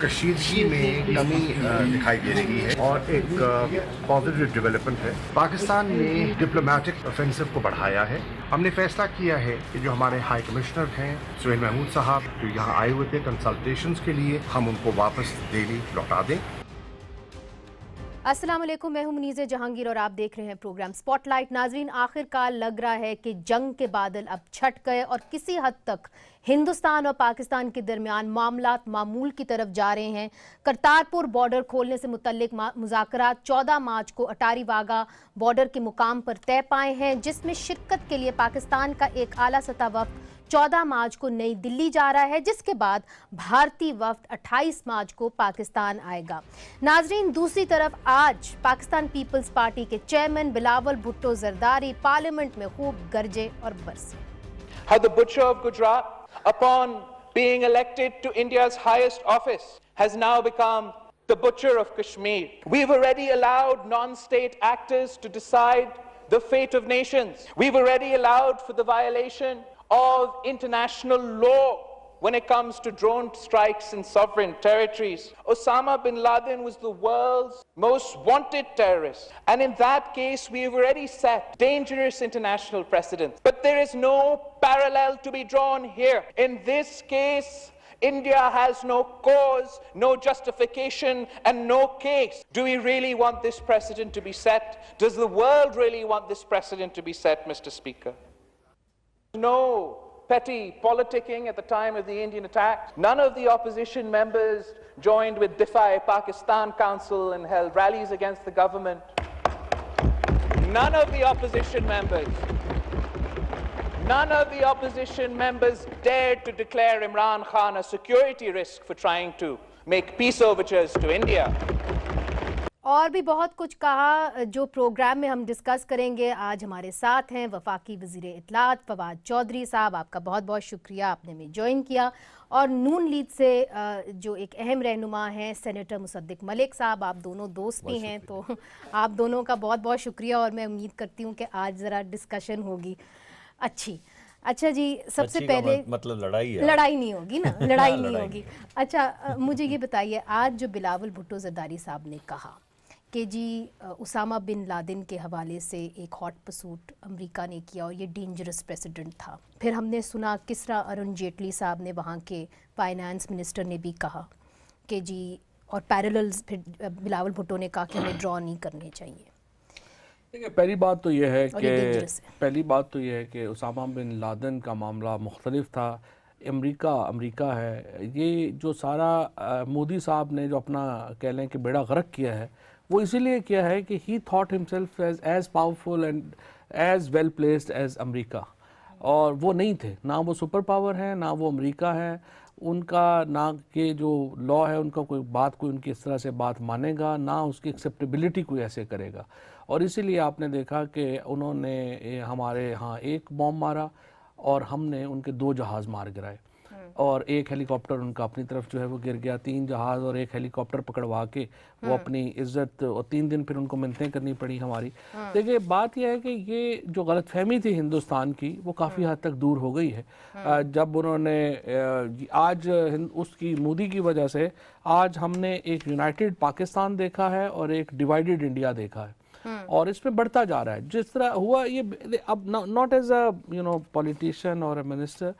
کشیدگی میں کمی دکھائی دے رہی ہے اور ایک پازیٹیو ڈیولپمنٹ ہے. پاکستان نے ڈپلومیٹک آفینسو کو بڑھایا ہے. ہم نے فیصلہ کیا ہے کہ جو ہمارے ہائی کمشنر ہیں سہیل محمود صاحب جو یہاں آئے ہوئے تھے کنسلٹیشنز کے لیے، ہم ان کو واپس دہلی لوٹا دیں. السلام علیکم، میں ہوں منیز جہانگیر اور آپ دیکھ رہے ہیں پروگرام سپاٹ لائٹ. ناظرین، آخر کار لگ رہا ہے کہ جنگ کے بادل اب چھٹ گئے اور کسی حد تک ہندوستان اور پاکستان کے درمیان معاملات معمول کی طرف جا رہے ہیں. کرتارپور بارڈر کھولنے سے متعلق مذاکرات 14 مارچ کو اٹاری واگا بارڈر کے مقام پر طے پائے ہیں، جس میں شرکت کے لیے پاکستان کا ایک اعلیٰ سطح وفد 14 مارچ کو نئی دلی جا رہا ہے، جس کے بعد بھارتی وفد 28 مارچ کو پاکستان آئے گا. ناظرین، دوسری طرف آج پاکستان پیپلز پارٹی کے چیئرمین بلاول بھٹو زرداری پارلیمنٹ میں خوب گرجے اور برسے. How the butcher of Gujarat, upon being elected to India's highest office, has now become the butcher of Kashmir. We've already allowed non-state actors to decide the fate of nations. We've already allowed for the violation of international law when it comes to drone strikes in sovereign territories. Osama bin Laden was the world's most wanted terrorist. And in that case, we have already set dangerous international precedents. But there is no parallel to be drawn here. In this case, India has no cause, no justification, and no case. Do we really want this precedent to be set? Does the world really want this precedent to be set, Mr. Speaker? No petty politicking at the time of the Indian attack. None of the opposition members joined with Defy Pakistan Council and held rallies against the government. None of the opposition members dared to declare Imran Khan a security risk for trying to make peace overtures to India. اور بھی بہت کچھ کہا جو programme میں ہم discuss کریں گے. آج ہمارے ساتھ ہیں وفاقی وزیر اطلاعات فواد چودھری صاحب. آپ کا بہت بہت شکریہ، آپ نے ہمیں جوائن کیا. اور نون لیگ سے جو ایک اہم رہنما ہیں سینیٹر مصدق ملک صاحب، آپ دونوں دوست بھی ہیں، تو آپ دونوں کا بہت بہت شکریہ. اور میں امید کرتی ہوں کہ آج ذرا ڈسکشن ہوگی اچھی. اچھا جی، سب سے پہلے مطلب لڑائی نہیں ہوگی نا، لڑائی نہیں ہوگی. اچھا مجھے یہ بتائیے، آج جو بلاول بھٹو زرداری صاحب نے کہا کہ جی اسامہ بن لادن کے حوالے سے ایک ہاٹ پسوٹ امریکہ نے کیا اور یہ ڈینجرس پریسیڈنٹ تھا. پھر ہم نے سنا کس طرح ارون جیٹلی صاحب نے، وہاں کے فائنانس منسٹر نے بھی کہا کہ جی، اور پیرللز پھر بلاول بھٹو نے کہا کہ ہمیں ڈرا نہیں کرنے چاہیے. دیکھیں، پہلی بات تو یہ ہے کہ اسامہ بن لادن کا معاملہ مختلف تھا. امریکہ ہے. یہ جو سارا مودی صاحب نے جو اپنا کہہ لیں کہ بیڑا غرق کیا ہے، وہ اسی لیے کیا ہے کہ he thought himself as powerful and as well placed as America. اور وہ نہیں تھے، نہ وہ سپر پاور ہیں، نہ وہ امریکہ ہے. ان کا نہ کہ جو لا ہے ان کا کوئی ان کی اس طرح سے بات مانے گا، نہ اس کی ایکسیپٹیبلٹی کوئی ایسے کرے گا. اور اسی لیے آپ نے دیکھا کہ انہوں نے ہمارے ہاں ایک بوم مارا اور ہم نے ان کے 2 جہاز مار گرائے، اور ایک ہیلی کاپٹر ان کا اپنی طرف جو ہے وہ گر گیا. 3 جہاز اور ایک ہیلی کاپٹر پکڑوا کے وہ اپنی عزت، اور 3 دن پھر ان کو منتیں کرنی پڑی ہماری. دیکھیں، بات یہ ہے کہ یہ جو غلط فہمی تھی ہندوستان کی، وہ کافی حد تک دور ہو گئی ہے. جب انہوں نے آج اس کی مودی کی وجہ سے آج ہم نے ایک یونائٹڈ پاکستان دیکھا ہے اور ایک ڈیوائیڈڈ انڈیا دیکھا ہے، اور اس میں بڑھتا جا رہا ہے. جس طرح ہوا یہ اب ناٹ ایز اے پولیٹیشین اور a minister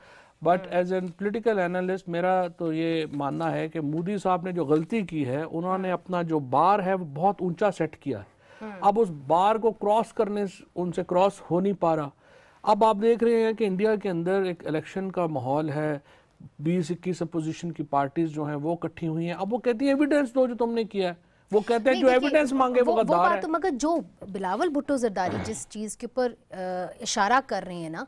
but as an political analyst, میرا تو یہ ماننا ہے کہ مودی صاحب نے جو غلطی کی ہے، انہوں نے اپنا جو بار ہے وہ بہت اونچا سیٹ کیا ہے. اب اس بار کو کراس کرنے ان سے کراس ہو نہیں پا رہا. اب آپ دیکھ رہے ہیں کہ انڈیا کے اندر ایک الیکشن کا ماحول ہے. 20-21 اپوزیشن کی پارٹیز جو ہیں وہ اکٹھی ہوئی ہیں. اب وہ کہتی ہیں ایویڈنس دو جو تم نے کیا ہے. وہ کہتے ہیں جو ایویڈنس مانگے وہ غدار ہے. مگر جو بلاول بھٹو زرداری جس چیز کے اوپر اشارہ کر رہے ہیں نا،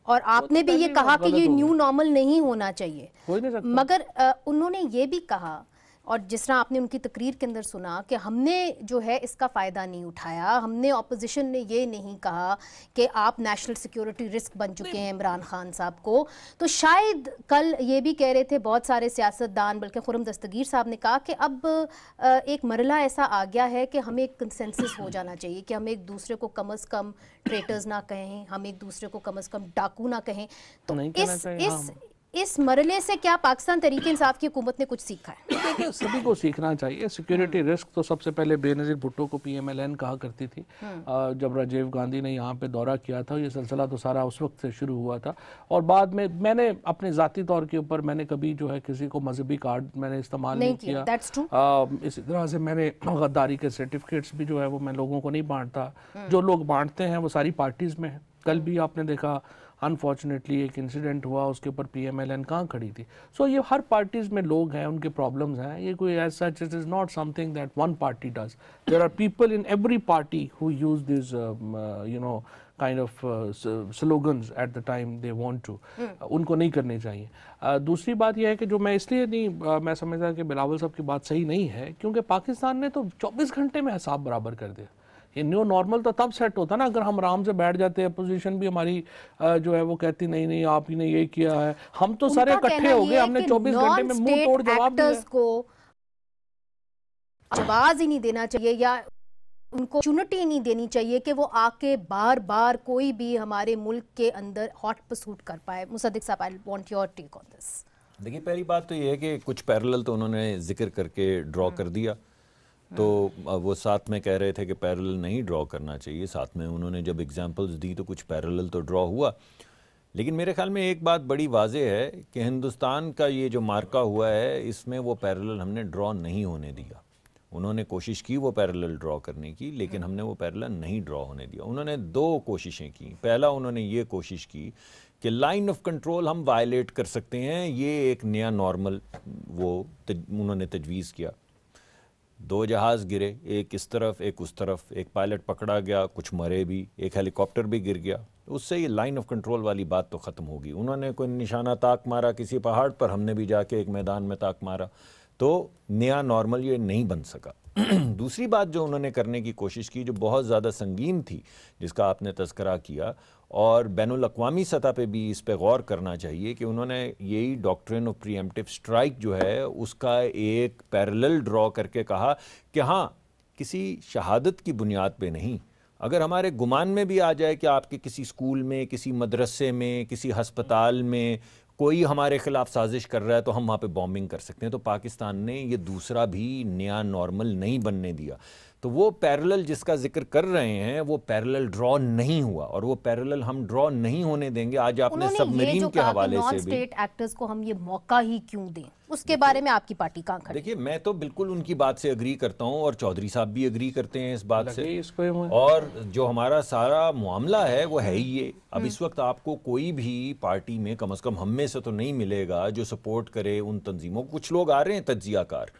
اور آپ نے بھی یہ کہا کہ یہ نیو نارمل نہیں ہونا چاہیے، مگر انہوں نے یہ بھی کہا، اور جس طرح آپ نے ان کی تقریر کے اندر سنا کہ ہم نے جو ہے اس کا فائدہ نہیں اٹھایا. ہم نے اپوزیشن نے یہ نہیں کہا کہ آپ نیشنل سیکیورٹی رسک بن چکے ہیں عمران خان صاحب کو. تو شاید کل یہ بھی کہہ رہے تھے بہت سارے سیاستدان، بلکہ خرم دستگیر صاحب نے کہا کہ اب ایک مرحلہ ایسا آ گیا ہے کہ ہمیں ایک کنسنسس ہو جانا چاہیے کہ ہم ایک دوسرے کو کم از کم ٹریٹرز نہ کہیں، ہم ایک دوسرے کو کم از کم ڈاکو نہ کہیں. تو इस मरले से क्या पाकिस्तान तहरीक इंसाफ की हुकूमत ने कुछ सीखा है? देखिए, सभी को सीखना चाहिए। सिक्योरिटी रिस्क तो सबसे पहले बेनज़ीर भुट्टो को PMLN कहा करती थी। जब राजीव गांधी ने यहाँ पे दौरा किया था, ये सिलसिला तो सारा उस वक्त से शुरू हुआ था। और बाद में मैंने अपने ज़ाती तौर के ऊपर मैंने कभी जो है किसी को मजहबी कार्ड मैंने इस्तेमाल नहीं किया। इसी तरह से मैंने गद्दारी के सर्टिफिकेट्स भी जो है वो मैं लोगों को नहीं बांटता। जो लोग बांटते हैं वो सारी पार्टीज़ में है। कल भी आपने देखा अनफॉर्चुनेटली एक इंसिडेंट हुआ, उसके ऊपर PMLN कहाँ खड़ी थी। सो ये हर पार्टीज़ में लोग हैं, उनके प्रॉब्लम्स हैं। ये कोई as such it is not something that one party does. There are people in every party who use this kind of slogans at the time they want to. उनको नहीं करने चाहिए। दूसरी बात यह है कि जो मैं इसलिए नहीं मैं समझता कि बिलावल साहब की बात सही नहीं है, क्योंकि पाकिस्तान ने तो 24 घंटे में हिसाब बराबर कर दिया। ये न्यू नॉर्मल तो तब सेट होता ना अगर हम आराम से बैठ जाते हैं। अपोजिशन भी हमारी जो है वो कहती नहीं नहीं आप ही ने ये किया है। हम तो सारे इकट्ठे हो गए, हमने 24 घंटे में मुंह तोड़ जवाब दिया। को आवाज ही नहीं देना चाहिए या उनको अपॉर्चुनिटी नहीं देनी चाहिए कि वो आके बार बार कोई भी हमारे मुल्क के अंदर हॉट परसूट कर पाए। मुसद्दिक साहब, I want your take on this. देखिए, पहली बात तो ये है कि कुछ पैरेलल तो उन्होंने जिक्र करके ड्रॉ कर दिया। तो वो साथ में कह रहे थे कि पैरेलल नहीं ड्रॉ करना चाहिए। साथ में उन्होंने जब एग्जांपल्स दी तो कुछ पैरेलल तो ड्रॉ हुआ। लेकिन मेरे ख्याल में एक बात बड़ी वाज़ेह है कि हिंदुस्तान का ये जो मार्का हुआ है इसमें वो पैरेलल हमने ड्रॉ नहीं होने दिया। उन्होंने कोशिश की वो पैरेलल ड्रॉ करने की, लेकिन हमने वो पैरेलल नहीं ड्रॉ होने दिया। उन्होंने दो कोशिशें की। पहला, उन्होंने ये कोशिश की कि लाइन ऑफ कंट्रोल हम वायलेट कर सकते हैं, ये एक नया नॉर्मल वो उन्होंने तजवीज़ किया। 2 जहाज़ गिरे, एक इस तरफ एक उस तरफ, एक पायलट पकड़ा गया, कुछ मरे भी, एक हेलीकॉप्टर भी गिर गया। उससे ये लाइन ऑफ कंट्रोल वाली बात तो ख़त्म होगी। उन्होंने कोई निशाना ताक मारा किसी पहाड़ पर, हमने भी जाके एक मैदान में ताक मारा, तो नया नॉर्मल ये नहीं बन सका। दूसरी बात जो उन्होंने करने की कोशिश की, जो बहुत ज़्यादा संगीन थी, जिसका आपने तज़किरा किया, और बैनुल अक़वामी सतह पे भी इस पे गौर करना चाहिए कि उन्होंने यही डॉक्ट्रिन ऑफ प्रीएम्प्टिव स्ट्राइक जो है उसका एक पैरेलल ड्रॉ करके कहा कि हाँ, किसी शहादत की बुनियाद पे नहीं, अगर हमारे गुमान में भी आ जाए कि आपके किसी स्कूल में, किसी मदरसे में, किसी हस्पताल में कोई हमारे ख़िलाफ़ साजिश कर रहा है तो हम वहाँ पे बॉम्बिंग कर सकते हैं। तो पाकिस्तान ने ये दूसरा भी नया नॉर्मल नहीं बनने दिया। तो वो पैरेलल जिसका जिक्र कर रहे हैं वो पैरेलल ड्रॉ नहीं हुआ, और वो पैरेलल हम ड्रॉ नहीं होने देंगे। आज आपने सबमरीन के हवाले से भी स्टेट एक्टर्स को हम ये मौका ही क्यों दें, उसके बारे में आपकी पार्टी कहाँ खड़ी? देखिए, मैं तो बिल्कुल उनकी बात से अग्री करता हूँ और चौधरी साहब भी अग्री करते हैं इस बात से। और जो हमारा सारा मामला है वो है ही ये। अब इस वक्त आपको कोई भी पार्टी में कम से कम हम में से तो नहीं मिलेगा जो सपोर्ट करे उन तंजीमों को। कुछ लोग आ रहे हैं तज्जियाकार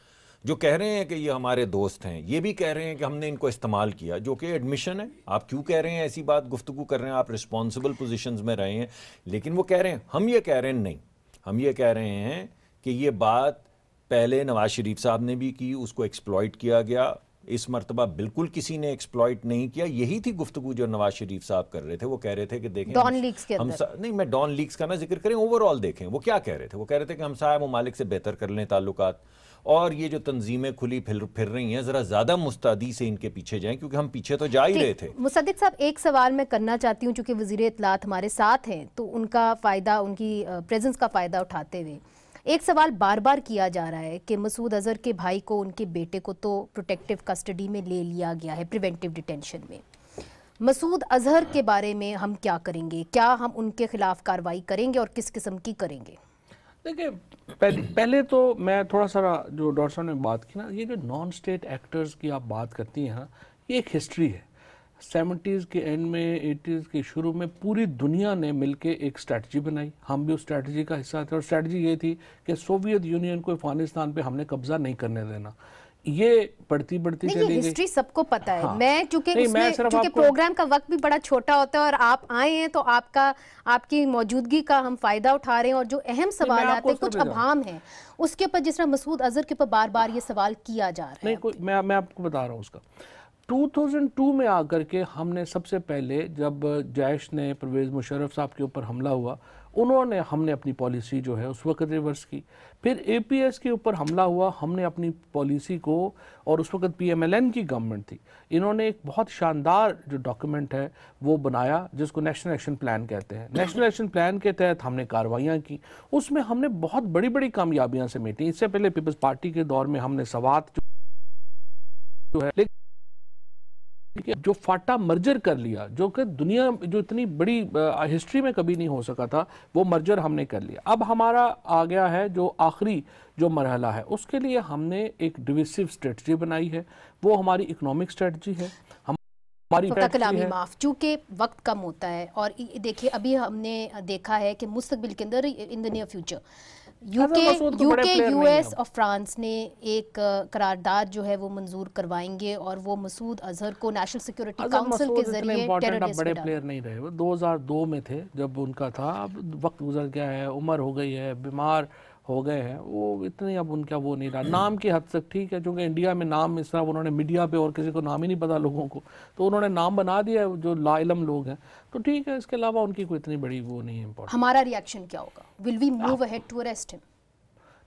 जो कह रहे हैं कि ये हमारे दोस्त हैं, ये भी कह रहे हैं कि हमने इनको इस्तेमाल किया, जो कि एडमिशन है। आप क्यों कह रहे हैं ऐसी बात, गुफ्तगू कर रहे हैं, आप रिस्पॉन्सिबल पोजीशंस में रहे हैं, लेकिन वो कह रहे हैं, हम ये कह रहे हैं नहीं, हम ये कह रहे हैं कि ये बात पहले नवाज शरीफ साहब ने भी की, उसको एक्सप्लॉइट किया गया। इस मरतबा बिल्कुल किसी ने एक्सप्लॉइट नहीं किया। यही थी गुफ्तगू जो नवाज शरीफ साहब कर रहे थे। वो कह रहे थे कि देखें डॉन लीग्स के अंदर, नहीं, मैं डॉन लीग्स का ना जिक्र करें, ओवरऑल देखें वो क्या कह रहे थे। वो कह रहे थे कि हम साहब ममालिक से बेहतर कर लें ताल्लुकात, और ये जो तंजीमें खुली फिर रही हैं ज़रा ज़्यादा मुस्तैदी से इनके पीछे जाएं, क्योंकि हम पीछे तो जा ही रहे थे। मुसद्दिक साहब, एक सवाल मैं करना चाहती हूँ, चूँकि वज़ीर इत्तलात हमारे साथ हैं तो उनका फ़ायदा, उनकी प्रेजेंस का फ़ायदा उठाते हुए एक सवाल बार बार किया जा रहा है कि मसूद अज़हर के भाई को, उनके बेटे को तो प्रोटेक्टिव कस्टडी में ले लिया गया है, प्रिवेंटिव डिटेंशन में। मसूद अज़हर के बारे में हम क्या करेंगे? क्या हम उनके खिलाफ कार्रवाई करेंगे और किस किस्म की करेंगे? देखिए, पहले तो मैं थोड़ा सा जो डॉक्टर साहब ने बात की ना, ये जो नॉन स्टेट एक्टर्स की आप बात करती हैं, ये एक हिस्ट्री है। 70s के एंड में, 80s के शुरू में पूरी दुनिया ने मिलके एक स्ट्रेटजी बनाई, हम भी उस स्ट्रेटजी का हिस्सा थे। और स्ट्रेटजी ये थी कि सोवियत यूनियन को अफगानिस्तान पे हमने कब्जा नहीं करने देना। ये बढ़ती चली गई। हिस्ट्री सबको पता है। हाँ। मैं चूंकि प्रोग्राम का वक्त भी बड़ा छोटा होता है और आप आए हैं तो आपकी मौजूदगी का हम फायदा उठा रहे हैं, और जो अहम सवाल आते हैं, कुछ अभाम हैं उसके ऊपर, जिस तरह मसूद अज़हर के ऊपर बार बार ये सवाल किया जा रहा है। मैं आपको बता रहा हूँ उसका। 2002 में आकर के हमने सबसे पहले, जब जैश ने परवेज़ मुशर्रफ साहब के ऊपर हमला हुआ, انہوں نے ہم نے اپنی پالیسی جو ہے اس وقت ریورس کی. پھر اے پی ایس کے اوپر حملہ ہوا, ہم نے اپنی پالیسی کو, اور اس وقت پی ایم ایل این کی گورنمنٹ تھی, انہوں نے ایک بہت شاندار جو ڈاکیومنٹ ہے وہ بنایا جس کو نیشنل ایکشن پلان کہتے ہیں. نیشنل ایکشن پلان کے تحت ہم نے کارروائیاں کی, اس میں ہم نے بہت بڑی بڑی کامیابیاں سمیٹی. اس سے پہلے پیپلز پارٹی کے دور میں ہم نے سوات جو ہے جو فاٹا مرجر کر لیا, جو کہ دنیا جو اتنی بڑی ہسٹری میں کبھی نہیں ہو سکا تھا, وہ مرجر ہم نے کر لیا. اب ہمارا آ گیا ہے جو آخری جو مرحلہ ہے, اس کے لیے ہم نے ایک ڈویسو اسٹریٹجی بنائی ہے, وہ ہماری اکنامک اسٹریٹجی ہے. کلامی معاف, چونکہ وقت کم ہوتا ہے, اور دیکھیے ابھی ہم نے دیکھا ہے کہ مستقبل کے اندر ان دی نیئر فیوچر یو کے یو ایس اور فرانس نے ایک قرارداد جو ہے وہ منظور کروائیں گے, اور وہ مسعود اظہر کو نیشنل سیکیورٹی کاؤنسل کے ذریعے ٹیررسٹ بڑے پلیئر نہیں رہے. وہ 2002 میں تھے جب ان کا تھا, اب وقت گزر گیا ہے, عمر ہو گئی ہے, بیمار ہو گئے ہیں, وہ اتنی اب ان کا وہ نہیں رہا. نام کی حد تک ٹھیک ہے, چونکہ انڈیا میں نام اس طرح انہوں نے میڈیا پہ اور کسی کو نام ہی نہیں پتا لوگوں کو, تو انہوں نے نام بنا دیا ہے جو لا علم لوگ ہیں, تو ٹھیک ہے. اس کے علاوہ ان کی کوئی اتنی بڑی وہ نہیں ہے امپورٹنٹ. ہمارا ریاکشن کیا ہوگا؟ Will we move ahead to arrest him?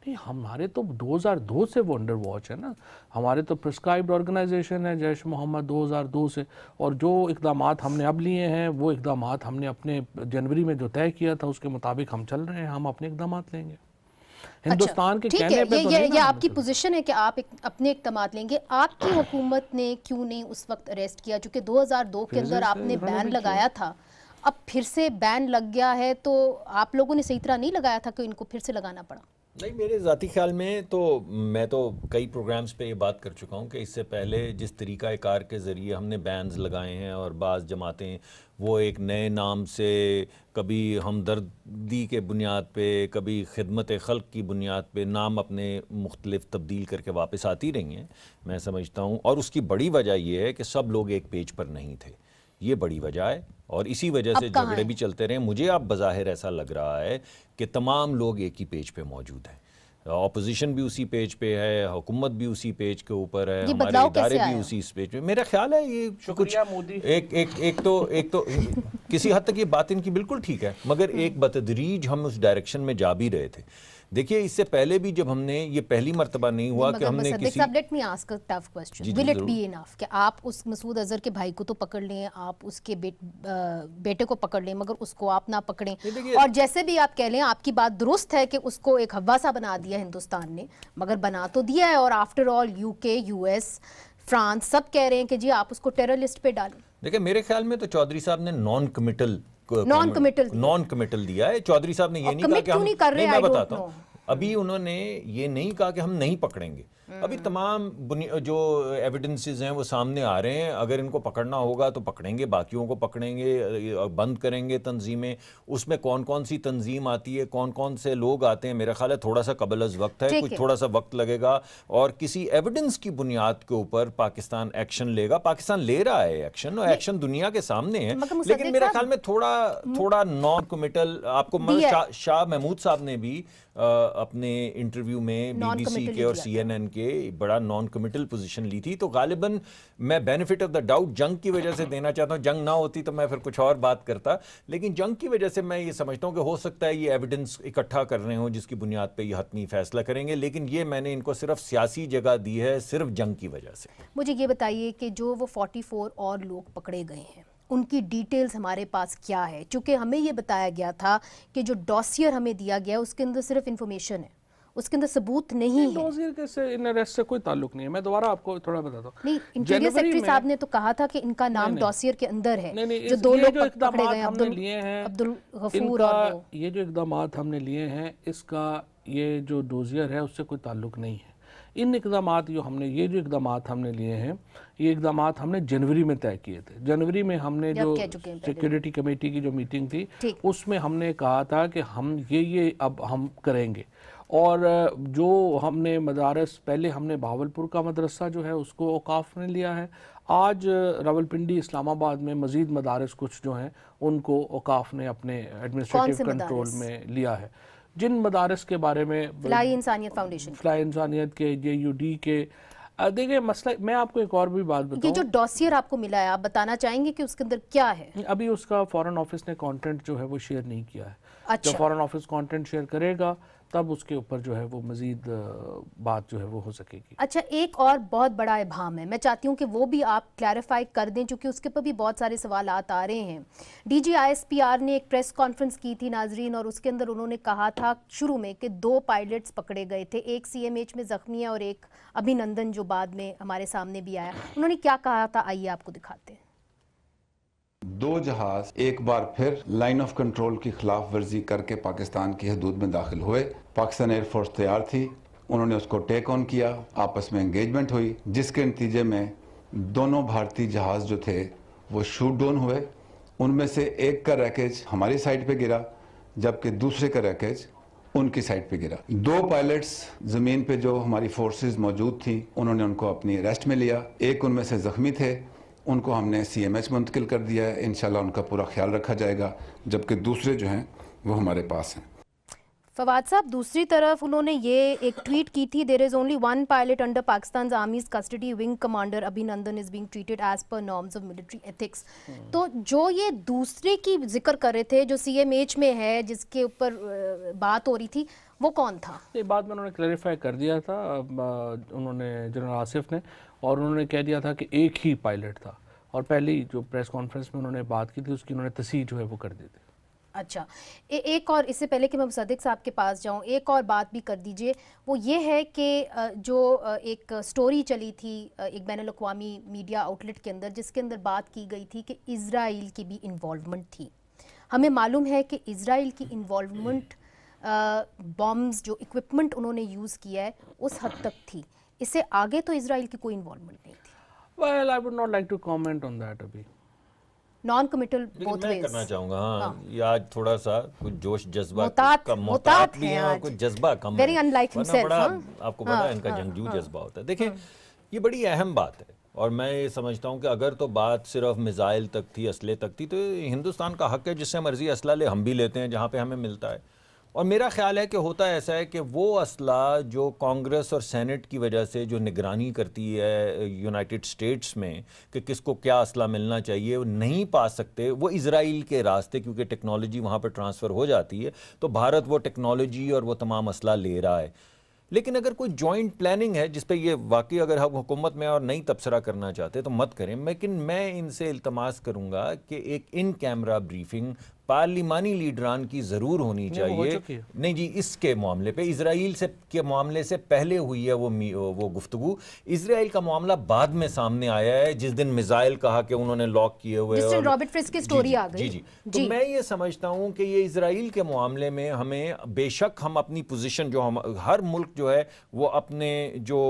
نہیں, ہمارے تو 2002 سے وہ انڈر واچ ہے نا, ہمارے تو پرسکرائبڈ آرگنائزیشن ہے جیش محمد 2002 سے, اور جو اقدامات ہم نے اب لیے ہیں وہ اقدامات ہم نے اپنے جنوری میں جو طے کیا تھا اس کے مطابق ہم چل رہے ہیں. ہم اپنے اقدامات لیں گے. ہندوستان کے کہنے پہ تو نہیں, یہ آپ کی پوزیشن ہے کہ آپ اپنے اقدامات لیں گے. آپ کی حکومت نے کیوں نہیں اس وقت اریسٹ کیا؟ چونکہ 2002 کے اندر آپ نے بین لگایا تھا, اب پھر سے بین لگ گیا ہے, تو آپ لوگوں نے صحیح طرح نہیں لگایا تھا کہ ان کو پھر سے لگانا پڑا. نہیں, میرے ذاتی خیال میں تو میں تو کئی پروگرامز پہ یہ بات کر چکا ہوں کہ اس سے پہلے جس طریقہ کار کے ذریعے ہم نے بینز لگائے ہیں, اور بعض جماعتیں وہ ایک نئے نام سے کبھی ہمدردی کے بنیاد پہ, کبھی خدمت خلق کی بنیاد پہ نام اپنے مختلف تبدیل کر کے واپس آتی رہی ہیں, میں سمجھتا ہوں. اور اس کی بڑی وجہ یہ ہے کہ سب لوگ ایک پیج پر نہیں تھے, یہ بڑی وجہ ہے, اور اسی وجہ سے جھگڑے بھی چلتے رہے. مجھے اب بظاہر ایسا لگ رہا ہے کہ تمام لوگ ایک ہی پیج پہ موجود ہیں, اپوزیشن بھی اسی پیج پہ ہے, حکومت بھی اسی پیج کے اوپر ہے, ہمارے ادارے بھی اسی پیج پہ. میرا خیال ہے یہ کچھ ایک تو کسی حد تک یہ بات ان کی بالکل ٹھیک ہے, مگر ایک بتدریج ہم اس ڈائریکشن میں جا بھی رہے تھے. دیکھیے, اس سے پہلے بھی جب ہم نے, یہ پہلی مرتبہ نہیں ہوا کہ ہم نے کسی, let me ask a tough question, will it be enough کہ آپ اس مسعود اظہر کے بھائی کو تو پکڑ لیں, آپ اس کے بیٹے کو پکڑ لیں, مگر اس کو آپ نہ پکڑیں, اور جیسے بھی آپ کہہ لیں, آپ کی بات درست ہے کہ اس کو ایک حواسہ بنا دیا ہندوستان نے, مگر بنا تو دیا ہے, اور آفٹر آل یو کے, یو ایس, فرانس سب کہہ رہے ہیں کہ جی آپ اس کو ٹیرر لسٹ پہ ڈالیں. دیکھیں, میرے خیال میں تو چودھری صاحب نے نان کمیٹل دیا ہے. چودھری صاحب نے یہ نہیں کہا کہ ہم, نہیں, میں بتاتا ہوں, ابھی انہوں نے یہ نہیں کہا کہ ہم نہیں پکڑیں گے. ابھی تمام جو ایویڈنسز ہیں وہ سامنے آ رہے ہیں. اگر ان کو پکڑنا ہوگا تو پکڑیں گے, باقیوں کو پکڑیں گے, بند کریں گے تنظیمیں. اس میں کون کون سی تنظیم آتی ہے, کون کون سے لوگ آتے ہیں, میرا خیال ہے تھوڑا سا قبل از وقت ہے, کچھ تھوڑا سا وقت لگے گا, اور کسی ایویڈنس کی بنیاد کے اوپر پاکستان ایکشن لے گا. پاکستان لے رہا ہے ایکشن, اور ایکشن دنیا کے سامنے ہے, لیکن میرا خیال میں تھوڑا نان کمیٹل. آپ کو شاہ محمود صاحب نے بھی اپنے انٹرویو میں بی بی سی کے اور سی این این کے بڑا نان کمیٹل پوزیشن لی تھی. تو غالباً میں بینیفٹ آف دا ڈاؤٹ جنگ کی وجہ سے دینا چاہتا ہوں. جنگ نہ ہوتی تو میں پھر کچھ اور بات کرتا, لیکن جنگ کی وجہ سے میں یہ سمجھتا ہوں کہ ہو سکتا ہے یہ ایویڈنس اکٹھا کر رہے ہوں جس کی بنیاد پہ یہ حتمی فیصلہ کریں گے, لیکن یہ میں نے ان کو صرف سیاسی جگہ دی ہے, صرف جنگ کی وجہ سے. مجھے یہ بتائیے کہ جو وہ 44 اور لوگ پکڑے گئے ہیں, ان کی ڈیٹیلز ہمارے پاس کیا ہے؟ چونکہ ہمیں یہ بتایا گیا تھا کہ جو ڈوسیئر ہمیں دیا گیا اس کے اندر صرف انفارمیشن ہے, اس کے اندر ثبوت نہیں ہے. ڈوسیئر کے سے ان اریسٹ سے کوئی تعلق نہیں ہے. میں دوبارہ آپ کو تھوڑا بتاتا ہوں. نہیں, انٹیریئر سیکرٹری صاحب نے تو کہا تھا کہ ان کا نام ڈوسیئر کے اندر ہے. جو دو لوگ پکڑے گئے ہیں, عبدالغفور اور وہ, یہ جو اقدامات ہم نے لیے ہیں, اس کا یہ جو ڈوزیئر ہے اس سے کوئی تعلق نہیں ہے. ان اقدامات یہ جو اقدامات ہم نے لیے ہیں, یہ اقدامات ہم نے جنوری میں طے کیے تھے. جنوری میں ہم نے جو سیکیورٹی کمیٹی کی جو میٹنگ تھی اس میں ہم نے کہا تھا کہ ہم یہ اب ہم کریں گے. اور جو ہم نے مدارس, پہلے ہم نے بہاولپور کا مدرسہ جو ہے اس کو اوقاف نے لیا ہے. آج راولپنڈی, اسلام آباد میں مزید مدارس کچھ جو ہیں ان کو اوقاف نے اپنے ایڈمنسٹریٹو کنٹرول میں لیا ہے. جن مدارس کے بارے میں فلاحی انسانیت فاؤنڈیشن, فلاحی انسانیت کے, JUD کے, देखिए मसला, मैं आपको एक और भी बात ये बताऊं, जो डॉसियर आपको मिला है, आप बताना चाहेंगे कि उसके अंदर क्या है? अभी उसका फॉरेन ऑफिस ने कंटेंट जो है वो शेयर नहीं किया है। अच्छा। जब फॉरेन ऑफिस कंटेंट शेयर करेगा तब उसके ऊपर जो है वो मजीद बात जो है वो हो सकेगी। अच्छा, एक और बहुत बड़ा इबाम है, मैं चाहती हूँ कि वो भी आप क्लैरिफाई कर दें, क्योंकि उसके ऊपर भी बहुत सारे सवालात आ रहे हैं। डीजी ISPR ने एक प्रेस कॉन्फ्रेंस की थी नाजरीन, और उसके अंदर उन्होंने कहा था शुरू में कि 2 पायलट्स पकड़े गए थे, एक CMH में जख्मी है और एक अभिनंदन जो बाद में हमारे सामने भी आया। उन्होंने क्या कहा था, आइए आपको दिखाते हैं। 2 जहाज एक बार फिर लाइन ऑफ कंट्रोल की खिलाफ वर्जी करके पाकिस्तान की हदूद में दाखिल हुए। पाकिस्तान एयरफोर्स तैयार थी, उन्होंने उसको टेक ऑन किया, आपस में एंगेजमेंट हुई, जिसके नतीजे में दोनों भारतीय जहाज जो थे वो शूट डाउन हुए। उनमें से एक का रैकेज हमारी साइड पे गिरा, जबकि दूसरे का रैकेज उनकी साइड पे गिरा। 2 पायलट्स जमीन पे जो हमारी फोर्सेस मौजूद थी, उन्होंने उनको अपनी अरेस्ट में लिया। एक उनमें से जख्मी थे, उनको हमने CMH मुंतकिल कर दिया है, इंशाल्लाह उनका पूरा ख्याल रखा जाएगा, जबकि दूसरे जो हैं वो हमारे पास हैं। फवाद साहब, दूसरी तरफ उन्होंने ये एक ट्वीट की थी, there is only 1 pilot under Pakistan army's custody, wing commander Abhinandan is being treated as per norms of military ethics. तो जो ये दूसरे की जिक्र कर रहे थे, जो CMH में है, जिसके ऊपर बात हो रही थी, वो कौन था? ये बात में उन्होंने क्लैरिफाई कर दिया था उन्होंने, जनरल आसिफ ने, और उन्होंने कह दिया था कि एक ही पायलट था, और पहली जो प्रेस कॉन्फ्रेंस में उन्होंने बात की थी उसकी उन्होंने तस्दीक जो है वो कर दी थी। अच्छा, एक और, इससे पहले कि मैं मुसद्दिक साहब के पास जाऊं, एक और बात भी कर दीजिए, वो ये है कि जो एक स्टोरी चली थी एक बैनुल-अक़वामी मीडिया आउटलेट के अंदर, जिसके अंदर बात की गई थी कि इजराइल की भी इन्वॉल्वमेंट थी। हमें मालूम है कि इजराइल की इन्वॉल्वमेंट, बॉम्ब्स जो इक्विपमेंट उन्होंने यूज़ किया है उस हद तक थी, इससे आगे तो इजराइल की कोई इन्वॉल्वमेंट नहीं थी। Well, I would not like to comment on that अभी। नॉन कमिटल बोथ मैं वेज करना चाहूँगा, हाँ, ये आज थोड़ा सा कुछ जोश जज्बा मोहतात भी है है और आज। कुछ जज्बा कम Very है, unlike वरना himself, बड़ा हाँ? आपको पता है इनका जंगजू जज्बा होता है। देखिए ये बड़ी अहम बात है, और मैं ये समझता हूँ कि अगर तो बात सिर्फ मिसाइल तक थी, असले तक थी, तो हिंदुस्तान का हक है जिससे मर्जी असला ले, हम भी लेते हैं जहाँ पे हमें मिलता है। और मेरा ख्याल है कि होता ऐसा है कि वो असला जो कांग्रेस और सेनेट की वजह से जो निगरानी करती है यूनाइटेड स्टेट्स में कि किसको क्या असला मिलना चाहिए, वो नहीं पा सकते, वो इजराइल के रास्ते, क्योंकि टेक्नोलॉजी वहाँ पर ट्रांसफ़र हो जाती है, तो भारत वो टेक्नोलॉजी और वो तमाम असला ले रहा है। लेकिन अगर कोई जॉइंट प्लानिंग है जिस पे ये वाकई अगर हम हुकूमत में और नहीं तबसरा करना चाहते तो मत करें, लेकिन मैं इनसे इल्तमास करूँगा कि एक इन कैमरा ब्रीफिंग पार्लिमानी लीडरान की ज़रूर होनी चाहिए। नहीं जी, इसके मामले पे इजराइल से के मामले से पहले हुई है वो गुफ्तगू। इजराइल का मामला बाद में सामने आया है, जिस दिन मिसाइल कहा कि उन्होंने लॉक किए हुए, और रॉबर्ट फ्रिस की स्टोरी आ गई। जी। तो मैं ये समझता हूँ कि ये इजराइल के मामले में हमें, बेशक हम अपनी पोजीशन जो हम, हर मुल्क जो है वो अपने जो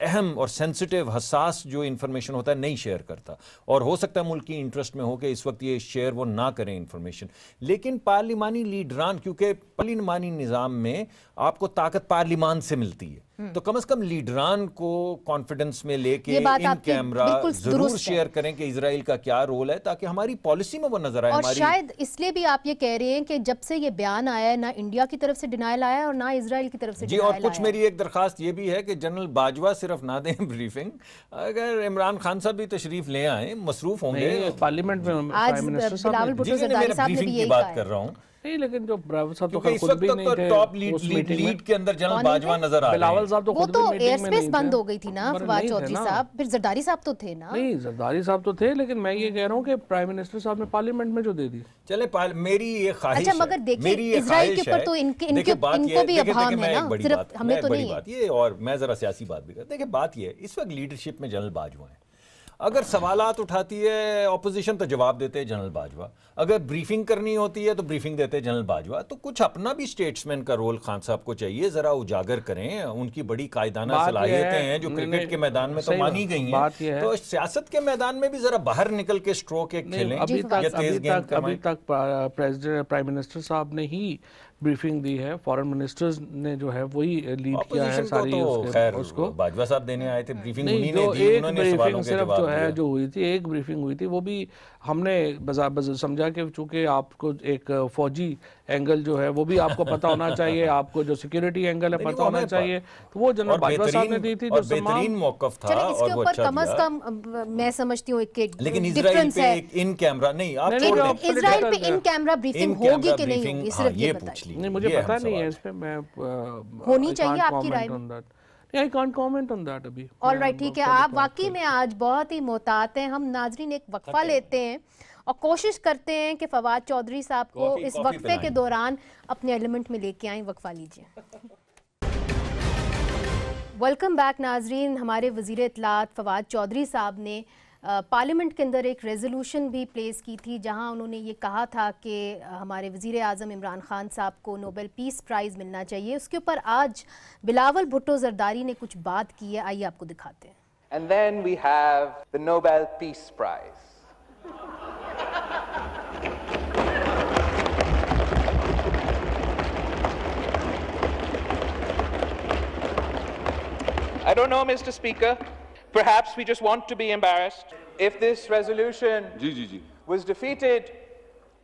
अहम और सेंसिटिव हसास जो इंफॉर्मेशन होता है नहीं शेयर करता, और हो सकता है मुल्क की इंटरेस्ट में हो कि इस वक्त ये शेयर वो ना करें इंफॉर्मेशन, लेकिन पार्लिमानी लीडरान, क्योंकि पार्लिमानी निज़ाम में आपको ताकत पार्लिमान से मिलती है, तो कम से कम लीडरान को कॉन्फिडेंस में लेके इन कैमरा जरूर शेयर करें कि इजराइल का क्या रोल है, ताकि हमारी पॉलिसी में वो नजर आए। और शायद इसलिए भी आप ये कह रहे हैं कि जब से ये बयान आया है, ना इंडिया की तरफ से डिनायल आया है और ना इजराइल की तरफ से जी। और कुछ मेरी एक दरखास्त ये भी है कि जनरल बाजवा सिर्फ ना दें ब्रीफिंग, अगर इमरान खान साहब भी तशरीफ ले आए, मसरूफ होंगे पार्लियामेंट में, आज बिलावल भुट्टो ज़रदारी साहब ने भी यही बात कर रहा हूँ। नहीं, लेकिन जो बिलावल साहब तो इस वक्त तक तो टॉप लीड के अंदर जनरल बाजवा नजर आ रहे हैं। बिलावल साहब तो वो तो एयर स्पेस बंद हो गई थी ना फवाद चौधरी साहब, फिर जरदारी साहब तो थे ना। नहीं, जरदारी साहब तो थे, लेकिन मैं ये कह रहा हूँ कि प्राइम मिनिस्टर साहब ने पार्लियामेंट में जो दे दी। चले, मेरी ये ख्वाहिश है, मगर देखिए इजराइल के ऊपर तो इनको भी अभाव है ना, सिर्फ हमें तो नहीं है। और मैं जरा सियासी बात भी कर, देखिए बात ये है, इस वक्त लीडरशिप में जनरल बाजवा है। अगर सवालात उठाती है ऑपोजिशन तो जवाब देते हैं जनरल बाजवा, अगर ब्रीफिंग करनी होती है तो ब्रीफिंग देते हैं जनरल बाजवा। तो कुछ अपना भी स्टेट्समैन का रोल खान साहब को चाहिए, जरा उजागर करें, उनकी बड़ी कायदाना सलाहियतें हैं जो क्रिकेट के मैदान में तो मानी गई हैं, तो सियासत के मैदान में भी जरा बाहर निकल के स्ट्रोक एक खेलें। अभी तक प्रेसिडेंट प्राइम मिनिस्टर साहब ने ही ब्रीफिंग दी है, फॉरेन मिनिस्टर्स ने जो है वही लीड किया है सारी उसको। बाजवा साहब देने आए थे ब्रीफिंग, नहीं, जो एक ब्रीफिंग सिर्फ जो है जो हुई थी, एक ब्रीफिंग हुई थी, वो भी हमने समझा कि चूंकि आपको एक फौजी एंगल जो है वो भी आपको पता होना चाहिए, आपको जो सिक्योरिटी एंगल है पता होना चाहिए, तो वो जनरल बाजवा साहब ने दी थी जो बेहतरीन मौक़िफ़ था। इसके ऊपर कम से कम मैं समझती हूँ एक लेकिन इज़राइल पे इन कैमरा नहीं, आप इज़राइल पे इन कैमरा ब्रीफिंग होगी कि नहीं होगी, सिर्फ ये बताइए। नहीं, मुझे पता नहीं है इस पे, मैं होनी चाहिए आपकी राय में। I can't comment on that अभी। ऑल राइट, ठीक है, आप वाकई में आज बहुत ही मोहतात हैं। हम नाजरीन एक वक्फा लेते हैं और कोशिश करते हैं कि फवाद चौधरी साहब को इस वक्फे के दौरान अपने एलिमेंट में लेके आएं। वक्फा लीजिए। वेलकम बैक नाजरीन। हमारे वज़ीर इत्तलात फवाद चौधरी साहब ने पार्लियामेंट के अंदर एक रेजोल्यूशन भी प्लेस की थी जहां उन्होंने ये कहा था कि हमारे वज़ीर आज़म इमरान खान साहब को नोबेल पीस प्राइज़ मिलना चाहिए। उसके ऊपर आज बिलावल भुट्टो जरदारी ने कुछ बात की है, आइए आपको दिखाते हैं। And then we have the Nobel Peace Prize. I don't know, Mr. Speaker. Perhaps we just want to be embarrassed. If this resolution was defeated,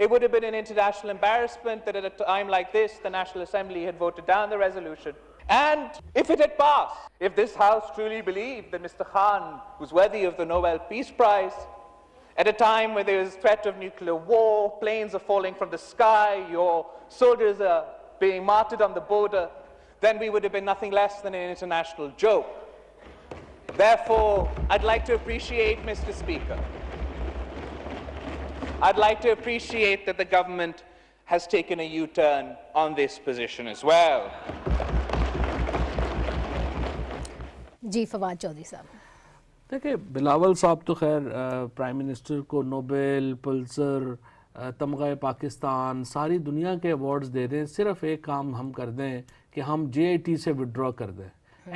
it would have been an international embarrassment that at a time like this, the National Assembly had voted down the resolution. And if it had passed, if this House truly believed that Mr. Khan was worthy of the Nobel Peace Prize, at a time where there is threat of nuclear war, planes are falling from the sky, your soldiers are being martyred on the border, then we would have been nothing less than an international joke. Therefore, I'd like to appreciate, Mr. Speaker, I'd like to appreciate that the government has taken a U-turn on this position as well. जी फवाद चौधरी साहब। देखिए, बिलावल साहब तो खैर prime minister को Nobel, Pulitzer, तमग़ा Pakistan, सारी दुनिया के awards दे दें, सिर्फ एक काम हम कर दें कि हम JIT से विड्रॉ कर दें,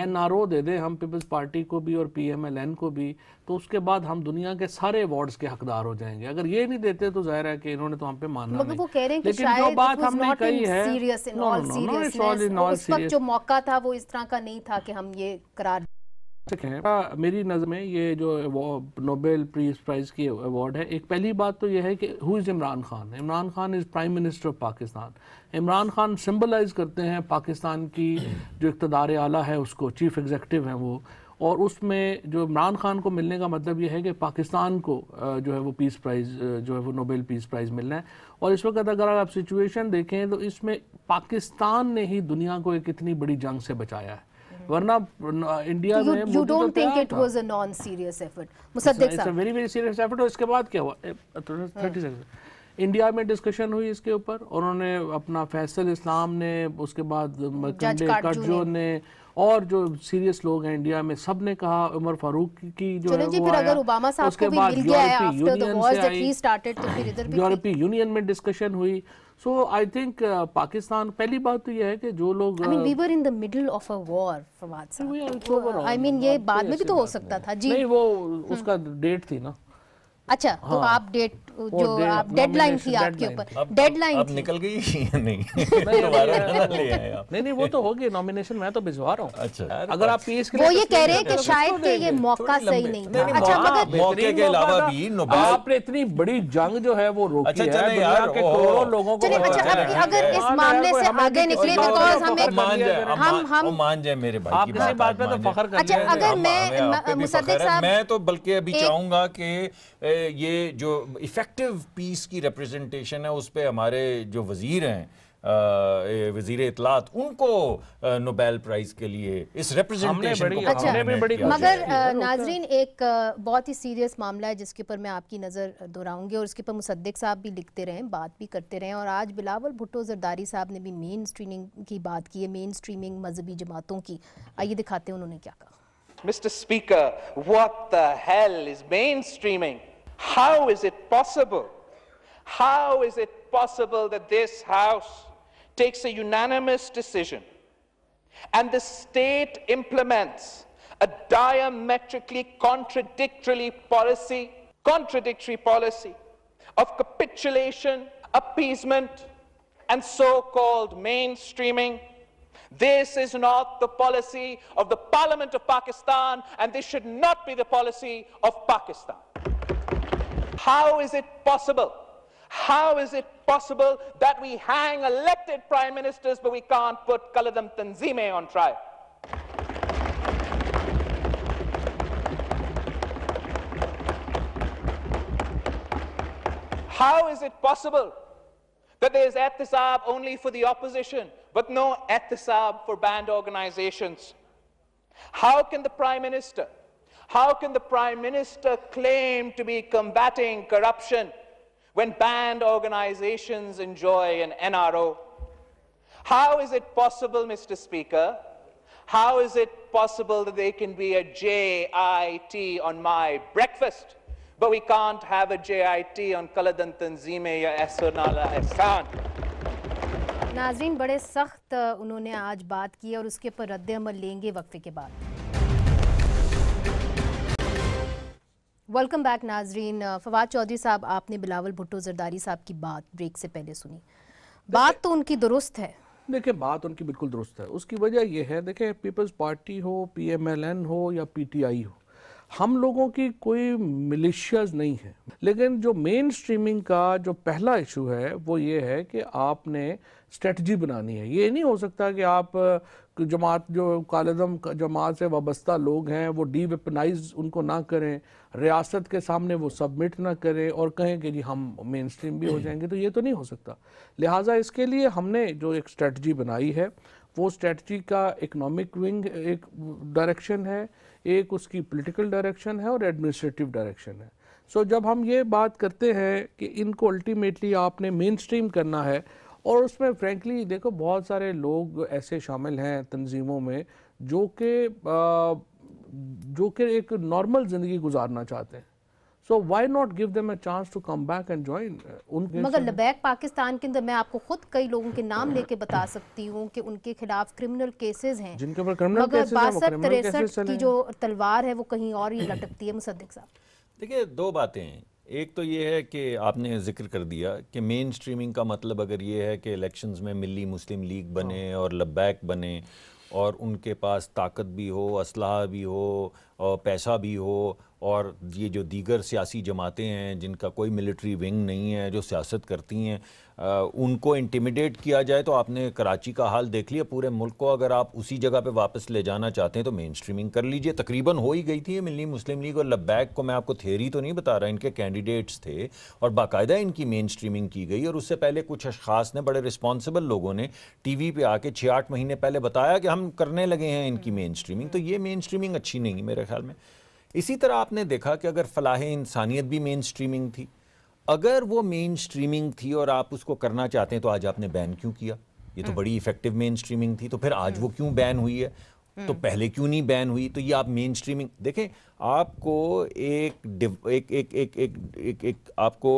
NRO दे दें हम पीपल्स पार्टी को भी और PMLN को भी, तो उसके बाद हम दुनिया के सारे अवार्ड्स के हकदार हो जाएंगे। अगर ये नहीं देते तो जाहिर है कि इन्होंने तो हम पे मानना नहीं। वो कह रहे हैं कि लेकिन जो बात हमने कही है, उस वक्त जो मौका था वो इस तरह का नहीं था कि हम ये करार। मेरी नज़र में ये जो नोबेल पीस प्राइज़ की अवार्ड है, एक पहली बात तो ये है कि who is Imran Khan. Imran Khan is prime minister of Pakistan. Imran Khan symbolise करते हैं पाकिस्तान की जो इक़्तिदार आला है उसको, चीफ़ एग्जीक्यूटिव हैं वो, और उसमें जो इमरान खान को मिलने का मतलब ये है कि पाकिस्तान को जो है वो पीस प्राइज़ जो है वो नोबेल पीस प्राइज़ मिलना है। और इस वक्त अगर आप सिचुएशन देखें तो इसमें पाकिस्तान ने ही दुनिया को एक इतनी बड़ी जंग से बचाया है, वरना इंडिया में you don't think it was a non-serious effort? Mossadegh साहब, it's a very very serious effort। और इसके बाद क्या हुआ, 30 सेकंड, इंडिया में डिस्कशन हुई इसके ऊपर, और उन्होंने अपना फैसल इस्लाम ने, उसके बाद कटजो ने, और जो सीरियस लोग हैं इंडिया में, सब ने कहा, उमर फारूक की जो है वो आया, ओबामा साहब को भी मिल गया है after the war that he started, तो फिर इधर भी यूरोपीय यूनियन में डिस्कशन हुई। सो आई थिंक पाकिस्तान, पहली बात तो ये है कि जो लोग, I mean we were in the middle of a war, Fawad साहब, I mean ये बाद में भी तो हो सकता था जी। नहीं, वो उसका डेट थी ना। अच्छा, तो आप डेट जो आप डेडलाइन थी आपके ऊपर, डेडलाइन अब निकल गई या नहीं? दोबारा ले आए आप? नहीं वो तो होगी नॉमिनेशन, मैं तो भिजवा रहा हूँ। अच्छा, अगर आप पीस के वो ये कह रहे हैं कि शायद कि ये मौका सही नहीं था। अच्छा, मगर मौके के अलावा भी नोबेल, आपने इतनी बड़ी जंग जो है वो रोकी है, दुनिया के करोड़ों लोगों को। अच्छा, अगर इस मामले से आगे निकले, बिकॉज हम मान जाए मेरे भाई आप किसी बात पे तो फख्र कर। अच्छा, अगर मैं मुसद्दिक साहब, मैं तो बल्कि अभी चाहूंगा कि ये जो इफेक्टिव पीस की रिप्रेजेंटेशन है उस पे हमारे जो वजीर हैं, वजीर इत्तलात, उनको नोबेल प्राइज के लिए इस रिप्रेजेंटेशन को मगर नाजरीन एक बहुत ही सीरियस मामला है जिसके ऊपर मैं आपकी नज़र दोहराऊंगी, और इसके ऊपर मुसद्दिक साहब भी लिखते रहें, बात भी करते रहें। और आज बिलावल भुट्टो जरदारी साहब ने भी मेन स्ट्रीमिंग की बात की है, मेन स्ट्रीमिंग मजहबी जमातों की। आइए दिखाते हैं उन्होंने क्या कहा। Mr. Speaker, what the hell is mainstreaming? How is it possible? How is it possible that this House takes a unanimous decision and the state implements a diametrically contradictory policy of capitulation, appeasement, and so-called mainstreaming. This is not the policy of the Parliament of Pakistan, and this should not be the policy of Pakistan. How is it possible? How is it possible that we hang elected prime ministers but we can't put Qaladam Tanzeem on trial? How is it possible that there is ihtisab only for the opposition but no ihtisab for banned organizations? How can the Prime Minister claim to be combating corruption when banned organizations enjoy an NRO? How is it possible, Mr. Speaker? How is it possible that there can be a JIT on my breakfast, but we can't have a JIT on Qaladam Tanzeem ya Ehsanullah Ehsan? नाज़रीन, बड़े सख्त उन्होंने आज बात की और उसके पर रद्द अमल लेंगे वक्फे के बाद। वेलकम बैक नाज़रीन। फवाद चौधरी साहब, आपने बिलावल भुट्टो जरदारी साहब की बात ब्रेक से पहले सुनी। बात तो उनकी दुरुस्त है। देखिए, बात उनकी बिल्कुल दुरुस्त है। उसकी वजह यह है, देखिए, पीपल्स पार्टी हो, PMLN हो या PTI हो, हम लोगों की कोई मिलिशियाज नहीं है। लेकिन जो मेन स्ट्रीमिंग का जो पहला इशू है वो ये है कि आपने स्ट्रेटजी बनानी है। ये नहीं हो सकता कि आप जमात, जो कालदम जमात से वाबस्ता लोग हैं, वो डीवेपनाइज उनको ना करें, रियासत के सामने वो सबमिट ना करें और कहें कि जी हम मेन स्ट्रीम भी हो जाएंगे, तो ये तो नहीं हो सकता। लिहाजा इसके लिए हमने जो एक स्ट्रेटजी बनाई है, वो स्ट्रेटजी का इकनॉमिक विंग एक डायरेक्शन है, एक उसकी पॉलिटिकल डायरेक्शन है और एडमिनिस्ट्रेटिव डायरेक्शन है। सो जब हम ये बात करते हैं कि इनको अल्टीमेटली आपने मेन स्ट्रीम करना है, और उसमें फ्रैंकली देखो बहुत सारे लोग ऐसे शामिल हैं तंजीमों में जो कि एक नॉर्मल ज़िंदगी गुजारना चाहते हैं। So why not give them a chance to come back and join. मगर लबैक पाकिस्तान के अंदर मैं आपको खुद कई लोगों के नाम लेके बता सकती हूँ कि उनके खिलाफ क्रिमिनल केसेस हैं, जिनके ऊपर क्रिमिनल मगर केसेस हैं, 62-63 की जो तलवार है वो कहीं और ही लटकती है। मुसद्दिक साहब, देखिए, दो बातें हैं। एक तो ये है कि आपने जिक्र कर दिया कि मेन स्ट्रीमिंग का मतलब अगर ये है कि इलेक्शंस में मिली मुस्लिम लीग बने और लब्बैक बने और उनके पास ताकत भी हो, असलहा भी हो और पैसा भी हो, और ये जो दीगर सियासी जमातें हैं जिनका कोई मिलिट्री विंग नहीं है, जो सियासत करती हैं, उनको इंटिमिडेट किया जाए, तो आपने कराची का हाल देख लिया। पूरे मुल्क को अगर आप उसी जगह पे वापस ले जाना चाहते हैं तो मेन स्ट्रीमिंग कर लीजिए। तकरीबन हो ही गई थी मिली मुस्लिम लीग और लब्बैक को, मैं आपको थियरी तो नहीं बता रहा, इनके कैंडिडेट्स थे और बाकायदा इनकी मेन स्ट्रीमिंग की गई। और उससे पहले कुछ अशखास ने, बड़े रिस्पॉन्सिबल लोगों ने टीवी पे आके 6-8 महीने पहले बताया कि हम करने लगे हैं इनकी मेन स्ट्रीमिंग। तो ये मेन स्ट्रीमिंग अच्छी नहीं मेरे ख्याल में। इसी तरह आपने देखा कि अगर फलाह इंसानियत भी मेन स्ट्रीमिंग थी, अगर वो मेन स्ट्रीमिंग थी और आप उसको करना चाहते हैं तो आज आपने बैन क्यों किया? ये तो बड़ी इफेक्टिव मेन स्ट्रीमिंग थी, तो फिर आज वो क्यों बैन हुई है? तो पहले क्यों नहीं बैन हुई? तो ये आप मेन स्ट्रीमिंग देखें, आपको एक आपको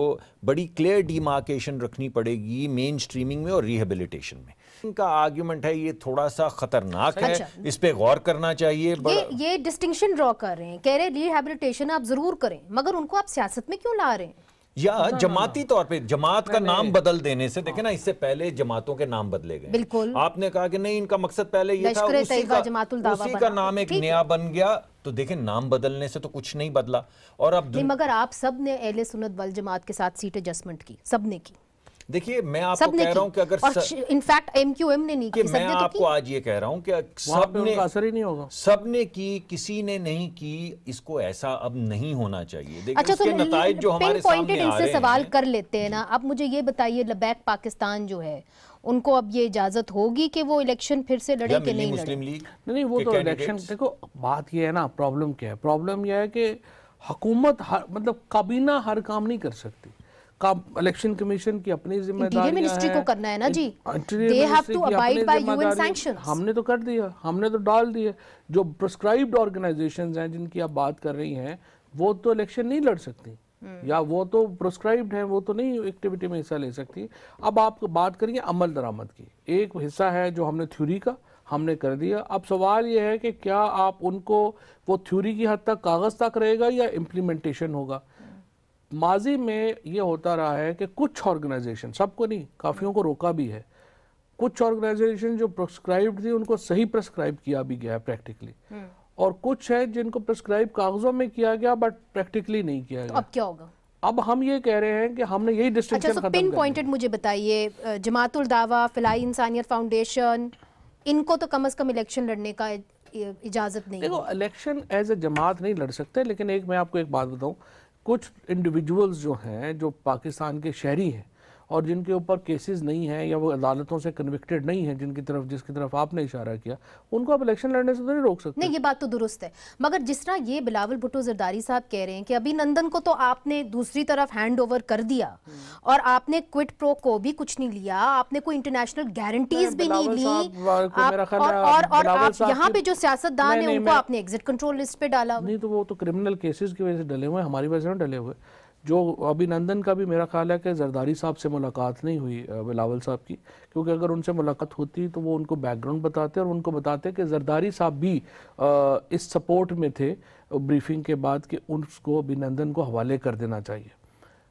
बड़ी क्लियर डिमार्केशन रखनी पड़ेगी मेन स्ट्रीमिंग में और रिहेबिलिटेशन में। इनका आर्ग्यूमेंट है ये थोड़ा सा खतरनाक है, इस पे गौर करना चाहिए। ये डिस्टिंक्शन ड्रॉ कर रहे हैं, कह रहे हैं रिहेबिलिटेशन आप जरूर करें, मगर उनको आप सियासत में क्यों ला रहे हैं? या जमाती तौर पे जमात का नाम बदल देने से, देखे ना, इससे पहले जमातों के नाम बदले गए। बिल्कुल, आपने कहा कि नहीं, इनका मकसद पहले ये था, उसी का नाम एक नया बन गया। तो देखें, नाम बदलने से तो कुछ नहीं बदला। और अब नहीं, मगर आप सब ने अहले सुन्नत वल जमात के साथ सीट एडजस्टमेंट की, सब ने की। देखिए, मैं आपको कह रहा हूं कि अगर इनफैक्ट MQM ने नहीं की, मैं आपको आज ये कह रहा हूं कि सबने असर ही नहीं होगा, सबने की, किसी ने नहीं की। इसको ऐसा अब नहीं होना चाहिए। देखिए, अच्छा, उसके नताइज जो हमारे सामने आ रहे हैं, सवाल कर लेते हैं ना। अब मुझे ये बताइए, लबैक पाकिस्तान जो है, उनको अब ये इजाजत होगी कि वो इलेक्शन फिर से लड़े कि नहीं मुस्लिम लीग? नहीं, वो तो इलेक्शन, देखो बात ये है ना, प्रॉब्लम क्या है? प्रॉब्लम यह है कि हुकूमत मतलब काबीना हर काम नहीं कर सकती। इलेक्शन कमीशन की अपनी जिम्मेदारी मिनिस्ट्री को करना है ना जी, they have to abide by UN sanctions। हमने तो कर दिया, हमने तो डाल दिया। जो प्रिस्क्राइब्ड ऑर्गेनाइजेशंस हैं जिनकी आप बात कर रही हैं, वो तो इलेक्शन नहीं लड़ सकती, या वो तो प्रिस्क्राइब्ड है, वो तो नहीं एक्टिविटी में हिस्सा ले सकती। अब आप बात करिए अमल दरामद की, एक हिस्सा है जो हमने थ्योरी का हमने कर दिया। अब सवाल ये है कि क्या आप उनको, वो थ्योरी की हद तक कागज तक रहेगा या इम्प्लीमेंटेशन होगा? माजी में ये होता रहा है कि कुछ ऑर्गेनाइजेशन, सबको नहीं, काफ़ियों को रोका भी है, कुछ ऑर्गेनाइजेशन जो प्रेस्क्राइब्ड थी उनको सही प्रेस्क्राइब किया भी गया है प्रैक्टिकली, और कुछ है जिनको प्रेस्क्राइब कागजों में किया गया बट प्रैक्टिकली नहीं किया गया। अब क्या होगा? अब हम ये कह रहे हैं कि हमने यही डिस्टिंक्शन अच्छा, खत्म पिन कर पॉइंटेड मुझे बताइए, जमातुल दावा, फलाई इंसानियत फाउंडेशन, इनको तो कम से कम इलेक्शन लड़ने का इजाजत नहीं है। देखो, इलेक्शन एज ए जमात नहीं लड़ सकते, लेकिन एक मैं आपको एक बात बताऊं, कुछ इंडिविजुअल्स जो हैं जो पाकिस्तान के शहरी हैं और जिनके ऊपर केसेस नहीं हैं या वो अदालतों से कन्विक्टेड नहीं हैं, जिसकी तरफ आपने इशारा किया, उनको आप इलेक्शन लड़ने से तो नहीं रोक सकते। नहीं, ये बात तो दुरुस्त है, मगर जिस तरह ये बिलावल भुट्टो जरदारी साहब कह रहे हैं कि अभिनंदन को तो आपने दूसरी तरफ हैंड ओवर कर दिया और आपने क्विड प्रो को भी कुछ नहीं लिया, आपने कोई इंटरनेशनल गारंटीज भी नहीं ली, और आप यहाँ पे जो सियासतदान है उनको आपने एग्जिट कंट्रोल लिस्ट पे डाला। नहीं, तो वो तो क्रिमिनल केसेस की वजह से डले हुए हैं, हमारी वजह से नहीं डले हुए। जो अभिनंदन का भी मेरा ख्याल है कि जरदारी साहब से मुलाकात नहीं हुई बिलावल साहब की, क्योंकि अगर उनसे मुलाकात होती तो वो उनको बैकग्राउंड बताते और उनको बताते कि जरदारी साहब भी इस सपोर्ट में थे ब्रीफिंग के बाद कि उसको अभिनंदन को हवाले कर देना चाहिए।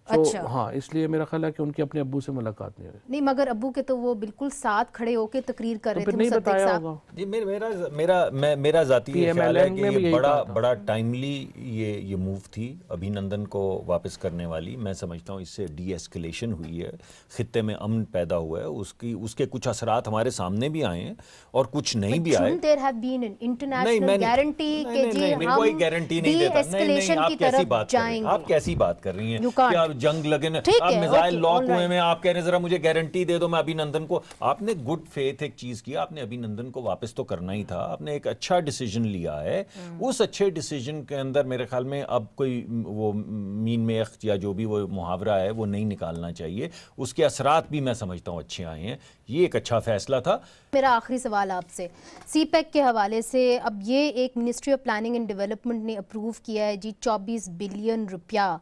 अच्छा। हाँ, इसलिए मेरा ख्याल है कि उनके अपने अब्बू से मुलाकात नहीं हुई। नहीं, मगर अब्बू के तो वो बिल्कुल साथ खड़े होके तकरीर कर रहे थे, नहीं बताया होगा। जी, मेरा ज़ाती ख्याल है कि ये बड़ा टाइमली ये मूव थी अभिनंदन को वापस करने वाली। मैं समझता हूँ इससे डी एस्केलेशन हुई है, खित्ते में अमन पैदा हुआ है, उसके कुछ असरात हमारे सामने भी आए हैं और कुछ नहीं भी आए। There have been an international guarantee कि जी हम कोई गारंटी नहीं देता। नहीं, आप कैसी बात कर रही हैं? जंग लगे ना, आप मिसाइल लॉक हुए में, आप कह रहे हैं जरा मुझे गारंटी दे दो मैं अभिनंदन को। आपने गुड फेथ एक चीज की, आपने अभिनंदन को वापस तो करना ही था, आपने एक अच्छा डिसीजन लिया है। उस अच्छे डिसीजन के अंदर मेरे ख्याल में अब कोई वो मीन में या जो भी वो मुहावरा है वो नहीं निकालना चाहिए। उसके असरात भी मैं समझता हूँ अच्छे आए हैं, ये एक अच्छा फैसला था। मेरा आखिरी सवाल आपसे, सीपैक के हवाले से, अब ये एक ministry of planning and development ने अप्रूव किया है जी 24 बिलियन रुपया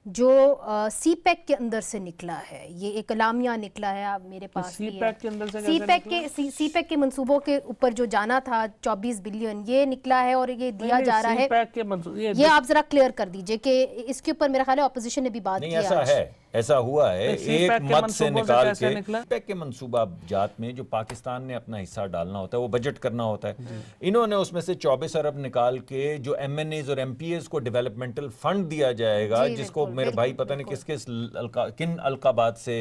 जो सीपैक के अंदर से निकला है, ये एक अलामिया निकला है, आप मेरे पास सीपैक के अंदर से सीपैक के मंसूबों के ऊपर जो जाना था 24 बिलियन ये निकला है और ये दिया जा रहा है। ये आप जरा क्लियर कर दीजिए कि इसके ऊपर मेरा ख्याल है ऑपोजिशन ने भी बात की। ऐसा हुआ है, एक मत से निकाल के सीपैक के मंसूबा जात में जो पाकिस्तान ने अपना हिस्सा डालना होता है, वो बजट करना होता है। इन्होंने उसमें से 24 अरब निकाल के जो MNAs और MPAs को डेवलपमेंटल फंड दिया जाएगा, जिसको मेरे भाई पता नहीं किन अलकाबात से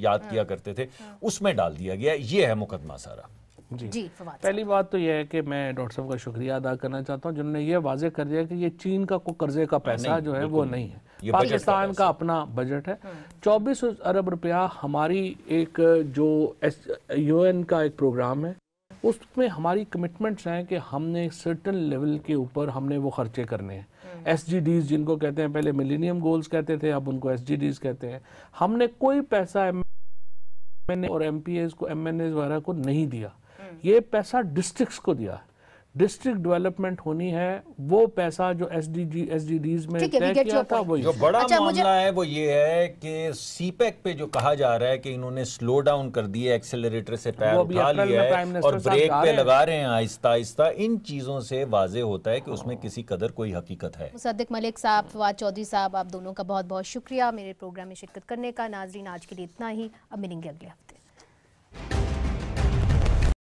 याद किया करते थे, उसमें डाल दिया गया। ये है मुकदमा सारा। जी, पहली बात तो यह है कि मैं डॉक्टर साहब का शुक्रिया अदा करना चाहता हूं जिन्होंने ये वाजे कर दिया कि ये चीन का कोई कर्जे का पैसा जो है वो नहीं है, पाकिस्तान का अपना बजट है। 24 अरब रुपया हमारी एक जो UN का एक प्रोग्राम है, उसमें हमारी कमिटमेंट्स हैं कि हमने सर्टन लेवल के ऊपर हमने वो खर्चे करने हैं। SDGs जिनको कहते हैं, पहले मिलेनियम गोल्स कहते थे, अब उनको SDGs कहते हैं। हमने कोई पैसा MNA और MPAs को, MNAs वगैरह को नहीं दिया, ये पैसा डिस्ट्रिक्ट्स को दिया। डिस्ट्रिक्ट डेवलपमेंट होनी है, वो पैसा जो SDGs में तय किया था वही। जो बड़ा मामला है वो ये है कि सीपैक पे जो कहा जा रहा है कि इन्होंने स्लो डाउन कर दिया, एक्सेलरेटर से पैर उठा लिया है और ब्रेक पे लगा रहे हैं आहिस्ता आहिस्ता, इन चीजों से वाजे होता है कि उसमें किसी कदर कोई हकीकत है। मुसद्दिक मलिक साहब, फवाद चौधरी साहब, आप दोनों का बहुत बहुत शुक्रिया मेरे प्रोग्राम में शिरकत करने का। नाजरीन, आज के लिए इतना ही, अब मिलेंगे अगले हफ्ते।